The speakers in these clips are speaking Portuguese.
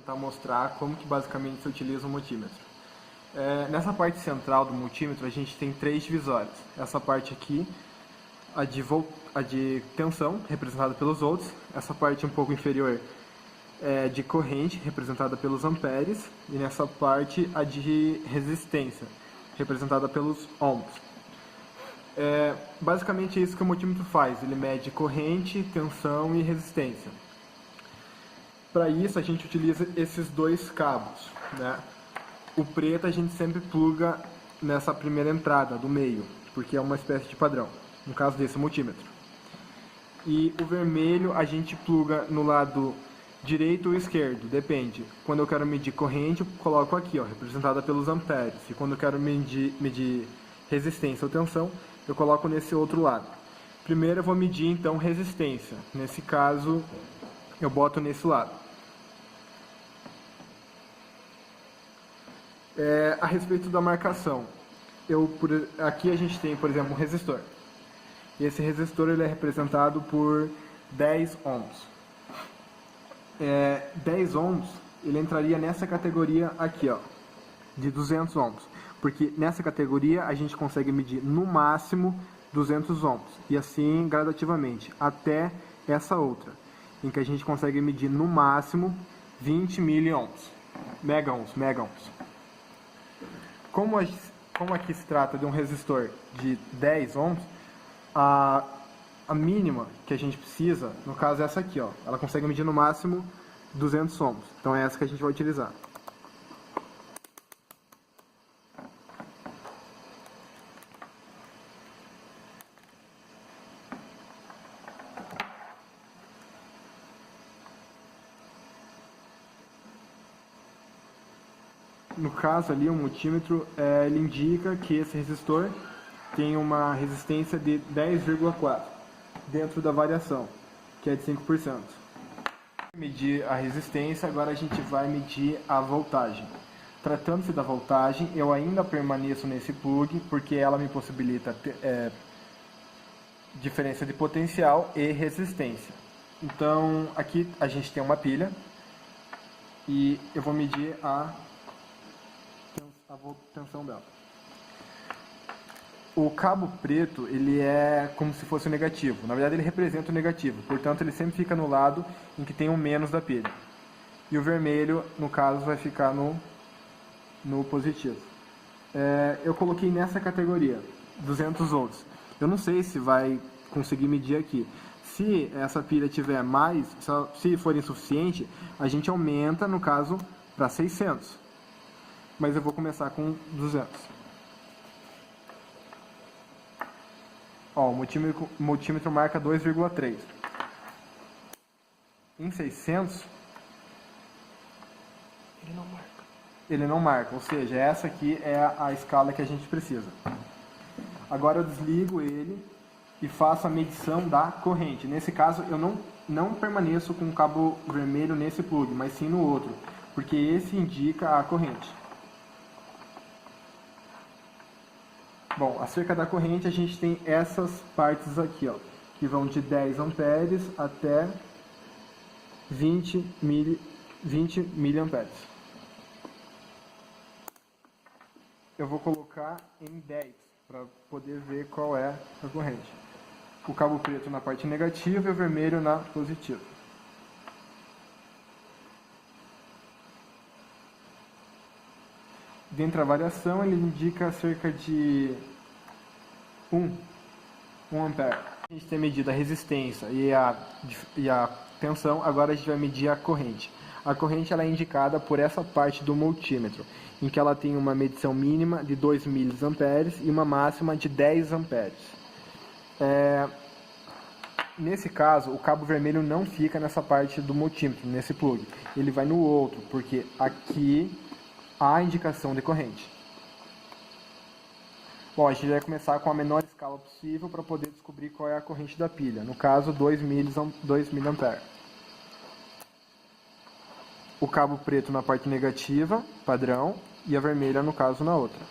tentar mostrar como que basicamente se utiliza o multímetro. Nessa parte central do multímetro a gente tem 3 divisórias. Essa parte aqui, a de tensão, representada pelos volts. Essa parte um pouco inferior é de corrente, representada pelos amperes. E nessa parte a de resistência, representada pelos ohms. Basicamente é isso que o multímetro faz. Ele mede corrente, tensão e resistência. Para isso a gente utiliza esses 2 cabos, né? O preto a gente sempre pluga nessa primeira entrada do meio, porque é uma espécie de padrão, no caso desse multímetro. E o vermelho a gente pluga no lado direito ou esquerdo, depende. Quando eu quero medir corrente, eu coloco aqui, ó, representada pelos amperes. E quando eu quero medir resistência ou tensão, eu coloco nesse outro lado. Primeiro eu vou medir então resistência. Nesse caso, eu boto nesse lado. A respeito da marcação, aqui a gente tem, por exemplo, um resistor. E esse resistor ele é representado por 10 ohms. 10 ohms ele entraria nessa categoria aqui, ó, de 200 ohms. Porque nessa categoria a gente consegue medir no máximo 200 ohms. E assim gradativamente, até essa outra, em que a gente consegue medir no máximo 20 miliohms. Mega-ohms. Como aqui se trata de um resistor de 10 ohms, a mínima que a gente precisa, no caso é essa aqui, ó, ela consegue medir no máximo 200 ohms. Então é essa que a gente vai utilizar. No caso ali, o multímetro, ele indica que esse resistor tem uma resistência de 10,4 dentro da variação, que é de 5%. Para medir a resistência, agora a gente vai medir a voltagem. Tratando-se da voltagem, eu ainda permaneço nesse plug, porque ela me possibilita diferença de potencial e resistência. Então, aqui a gente tem uma pilha, e eu vou medir a tensão dela. O cabo preto, ele é como se fosse o negativo. Na verdade, ele representa o negativo. Portanto, ele sempre fica no lado em que tem o menos da pilha. E o vermelho, no caso, vai ficar no positivo. Eu coloquei nessa categoria, 200 volts. Eu não sei se vai conseguir medir aqui. Se essa pilha tiver mais, se for insuficiente, a gente aumenta, no caso, para 600. Mas eu vou começar com 200. Ó, o multímetro marca 2,3. Em 600, ele não marca, ou seja, essa aqui é a escala que a gente precisa. Agora eu desligo ele e faço a medição da corrente. Nesse caso, eu não permaneço com o cabo vermelho nesse plug, mas sim no outro, porque esse indica a corrente. Bom, acerca da corrente, a gente tem essas partes aqui, ó, que vão de 10 amperes até 20 miliamperes. Eu vou colocar em 10 para poder ver qual é a corrente. O cabo preto na parte negativa e o vermelho na positiva. Dentro da variação, ele indica cerca de 1 ampere. A gente tem medido a resistência e a tensão, agora a gente vai medir a corrente. A corrente ela é indicada por essa parte do multímetro, em que ela tem uma medição mínima de 2 miliamperes e uma máxima de 10 amperes. Nesse caso, o cabo vermelho não fica nessa parte do multímetro, nesse plug. Ele vai no outro, porque aqui há indicação de corrente. Bom, a gente vai começar com a menor escala possível para poder descobrir qual é a corrente da pilha. No caso, 2 miliamperes. O cabo preto na parte negativa, padrão, e a vermelha, no caso, na outra.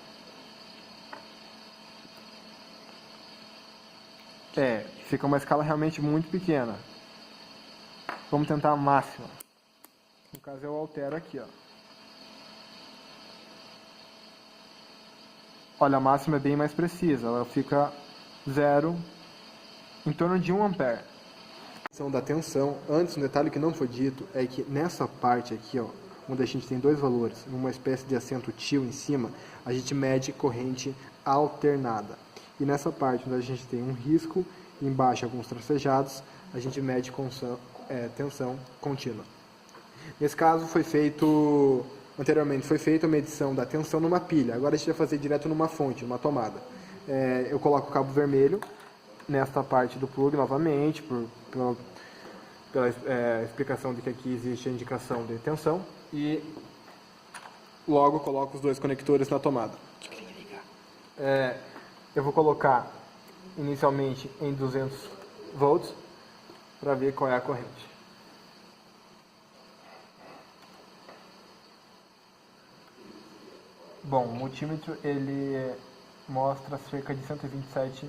Fica uma escala realmente muito pequena. Vamos tentar a máxima. No caso eu altero aqui, ó. Olha, a máxima é bem mais precisa, ela fica 0, em torno de 1 ampere. Da tensão, antes, um detalhe que não foi dito é que nessa parte aqui, ó, onde a gente tem dois valores, uma espécie de acento tio em cima, a gente mede corrente alternada. E nessa parte onde a gente tem um risco, embaixo alguns tracejados, a gente mede tensão contínua. Nesse caso anteriormente foi feita a medição da tensão numa pilha, agora a gente vai fazer direto numa fonte, numa tomada. Eu coloco o cabo vermelho nesta parte do plug novamente, pela explicação de que aqui existe a indicação de tensão, e logo coloco os dois conectores na tomada. Eu vou colocar inicialmente em 200 volts para ver qual é a corrente. Bom, o multímetro ele mostra cerca de 127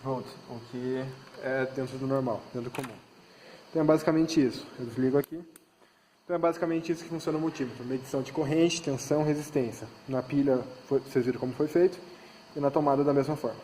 volts, o que é dentro do normal, dentro do comum. Então é basicamente isso. Eu desligo aqui. Então é basicamente isso que funciona o multímetro. Medição de corrente, tensão, resistência. Na pilha, vocês viram como foi feito, e na tomada da mesma forma.